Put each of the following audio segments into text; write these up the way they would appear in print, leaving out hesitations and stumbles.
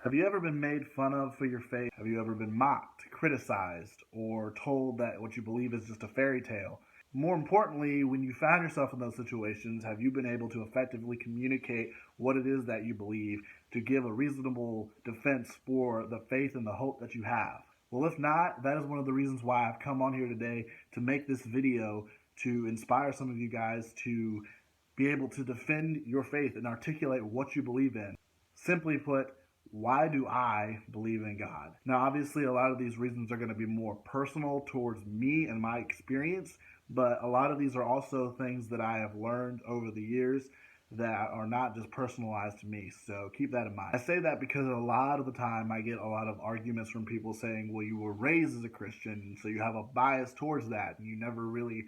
Have you ever been made fun of for your faith? Have you ever been mocked, criticized, or told that what you believe is just a fairy tale? More importantly, when you found yourself in those situations, have you been able to effectively communicate what it is that you believe to give a reasonable defense for the faith and the hope that you have? Well, if not, that is one of the reasons why I've come on here today to make this video to inspire some of you guys to be able to defend your faith and articulate what you believe in. Simply put, why do I believe in God? Now, obviously, a lot of these reasons are going to be more personal towards me and my experience, but a lot of these are also things that I have learned over the years that are not just personalized to me. So keep that in mind. I say that because a lot of the time I get a lot of arguments from people saying, well, you were raised as a Christian, so you have a bias towards that, and you never really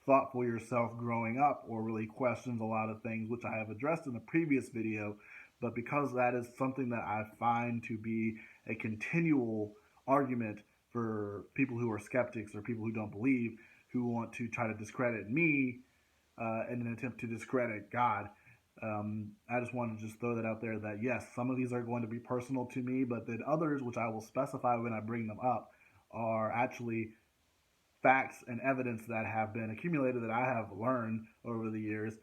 thought for yourself growing up or really questioned a lot of things, which I have addressed in a previous video. But because that is something that I find to be a continual argument for people who are skeptics or people who don't believe, who want to try to discredit me in an attempt to discredit God, I just want to just throw that out there that yes, some of these are going to be personal to me, but then others, which I will specify when I bring them up, are actually facts and evidence that have been accumulated that I have learned over the years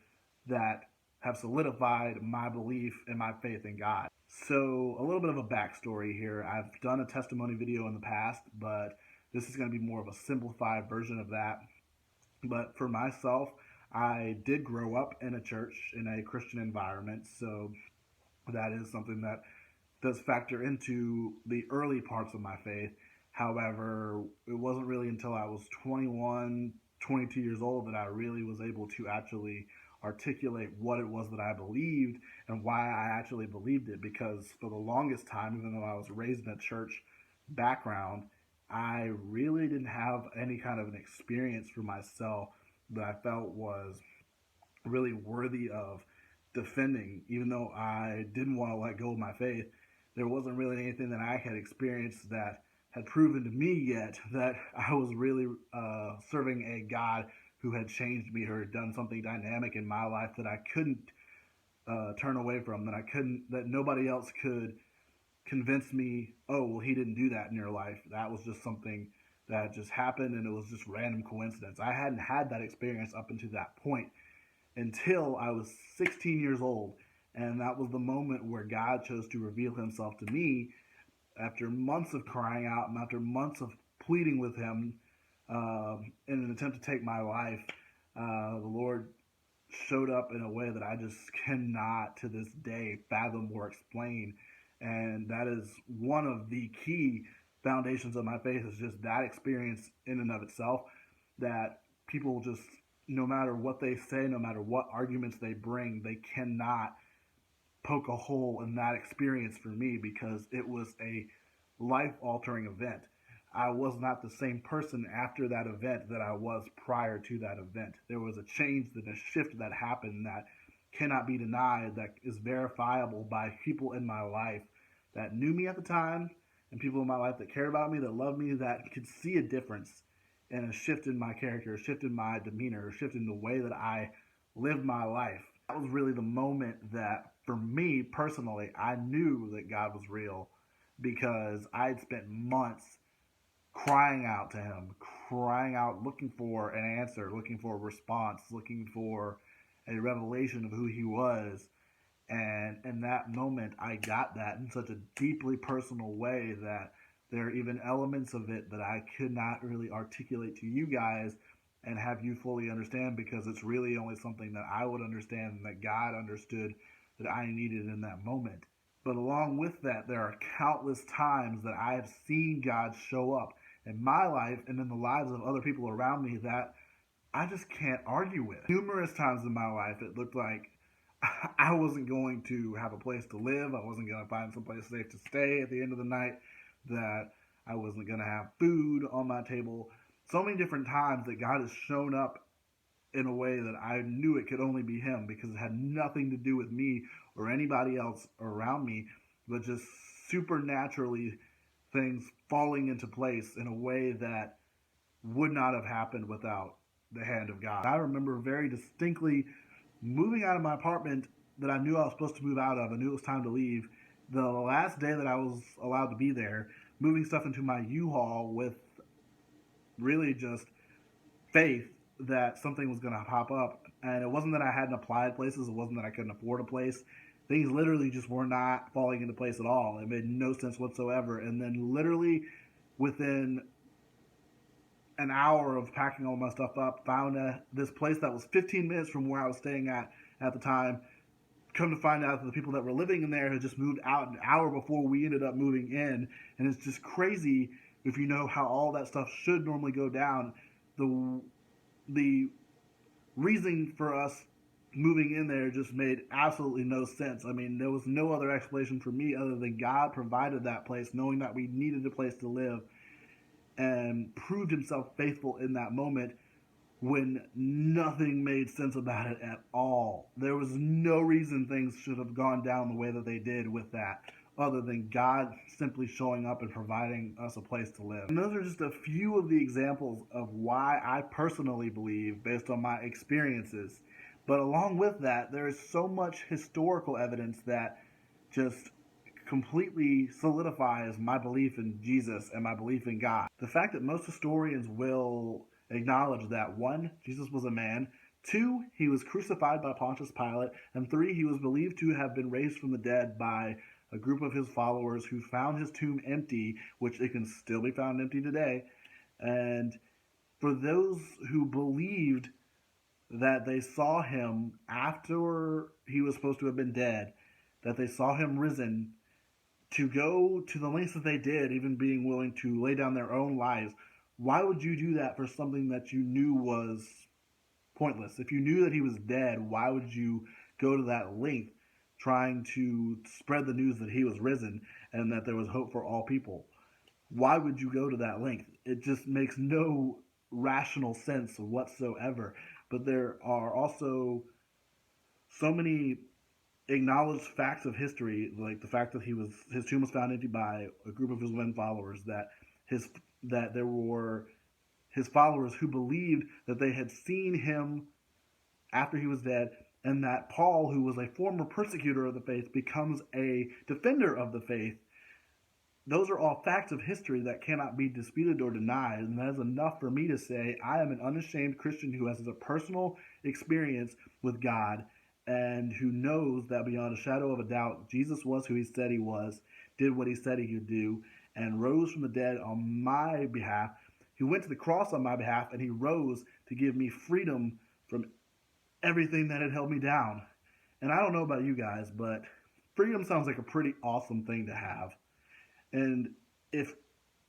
that have solidified my belief and my faith in God. So a little bit of a backstory here. I've done a testimony video in the past, but this is going to be more of a simplified version of that. But for myself, I did grow up in a church, in a Christian environment, so that is something that does factor into the early parts of my faith. However, it wasn't really until I was 21, 22 years old that I really was able to actually articulate what it was that I believed and why I actually believed it. Because for the longest time, even though I was raised in a church background, I really didn't have any kind of an experience for myself that I felt was really worthy of defending. Even though I didn't want to let go of my faith, there wasn't really anything that I had experienced that had proven to me yet that I was really serving a God who had changed me or done something dynamic in my life that I couldn't turn away from, that nobody else could convince me, oh, well, he didn't do that in your life. That was just something that just happened and it was just random coincidence. I hadn't had that experience up until that point until I was 16 years old. And that was the moment where God chose to reveal himself to me after months of crying out and after months of pleading with him in an attempt to take my life. The Lord showed up in a way that I just cannot to this day fathom or explain. And that is one of the key foundations of my faith, is just that experience in and of itself, that people just, no matter what they say, no matter what arguments they bring, they cannot poke a hole in that experience for me, because it was a life-altering event. I was not the same person after that event that I was prior to that event. There was a change, a shift that happened that cannot be denied, that is verifiable by people in my life that knew me at the time, and people in my life that cared about me, that loved me, that could see a difference and a shift in my character, a shift in my demeanor, a shift in the way that I lived my life. That was really the moment that, for me personally, I knew that God was real, because I had spent months crying out to him, crying out, looking for an answer, looking for a response, looking for a revelation of who he was. And in that moment, I got that in such a deeply personal way that there are even elements of it that I could not really articulate to you guys and have you fully understand, because it's really only something that I would understand and that God understood that I needed in that moment. But along with that, there are countless times that I have seen God show up in my life and in the lives of other people around me that I just can't argue with. Numerous times in my life, it looked like I wasn't going to have a place to live. I wasn't going to find someplace safe to stay at the end of the night, that I wasn't going to have food on my table. So many different times that God has shown up in a way that I knew it could only be him, because it had nothing to do with me or anybody else around me, but just supernaturally things falling into place in a way that would not have happened without the hand of God. I remember very distinctly moving out of my apartment that I knew I was supposed to move out of. I knew it was time to leave, The last day that I was allowed to be there, moving stuff into my U-Haul with really just faith that something was going to pop up. And it wasn't that I hadn't applied places, it wasn't that I couldn't afford a place. Things literally just were not falling into place at all. It made no sense whatsoever. And then, literally, within an hour of packing all my stuff up, found this place that was 15 minutes from where I was staying at the time. Come to find out that the people that were living in there had just moved out an hour before we ended up moving in. And it's just crazy if you know how all that stuff should normally go down. The reason for us moving in there just made absolutely no sense. I mean, there was no other explanation for me other than God provided that place, knowing that we needed a place to live, and proved himself faithful in that moment when nothing made sense about it at all. There was no reason things should have gone down the way that they did with that, other than God simply showing up and providing us a place to live. And those are just a few of the examples of why I personally believe, based on my experiences. But along with that, there is so much historical evidence that just completely solidifies my belief in Jesus and my belief in God. The fact that most historians will acknowledge that, 1, Jesus was a man, 2, he was crucified by Pontius Pilate, and 3, he was believed to have been raised from the dead by a group of his followers who found his tomb empty, which it can still be found empty today. And for those who believed that they saw him after he was supposed to have been dead, that they saw him risen, to go to the lengths that they did, even being willing to lay down their own lives, why would you do that for something that you knew was pointless? If you knew that he was dead, why would you go to that length trying to spread the news that he was risen and that there was hope for all people? Why would you go to that length? It just makes no rational sense whatsoever. But there are also so many acknowledged facts of history, like the fact that his tomb was found empty by a group of his men followers, that there were his followers who believed that they had seen him after he was dead, and that Paul, who was a former persecutor of the faith, becomes a defender of the faith. Those are all facts of history that cannot be disputed or denied, and that is enough for me to say I am an unashamed Christian who has a personal experience with God, and who knows that beyond a shadow of a doubt, Jesus was who he said he was, did what he said he could do, and rose from the dead on my behalf. He went to the cross on my behalf, and he rose to give me freedom from everything that had held me down. And I don't know about you guys, but freedom sounds like a pretty awesome thing to have. And if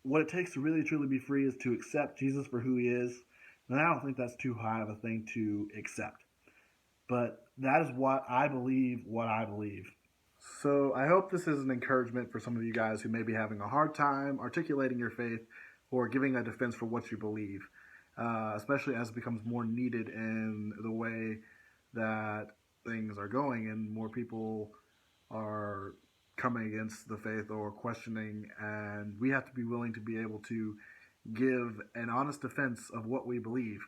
what it takes to really truly be free is to accept Jesus for who he is, then I don't think that's too high of a thing to accept. But that is what I believe. So I hope this is an encouragement for some of you guys who may be having a hard time articulating your faith or giving a defense for what you believe, especially as it becomes more needed in the way that things are going and more people are coming against the faith or questioning, and we have to be willing to be able to give an honest defense of what we believe.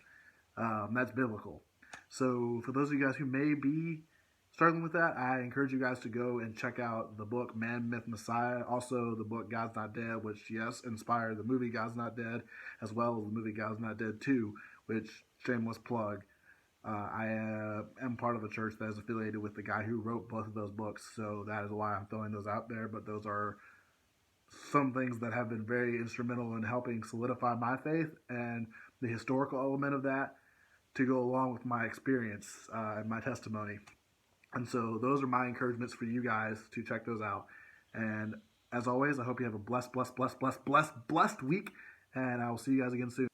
That's biblical. So for those of you guys who may be struggling with that, I encourage you guys to go and check out the book Man, Myth, Messiah. Also the book God's Not Dead, which, yes, inspired the movie God's Not Dead, as well as the movie God's Not Dead 2, which, shameless plug, I am part of a church that is affiliated with the guy who wrote both of those books, so that is why I'm throwing those out there. But those are some things that have been very instrumental in helping solidify my faith and the historical element of that to go along with my experience and my testimony. And so those are my encouragements for you guys to check those out. And as always, I hope you have a blessed week, and I will see you guys again soon.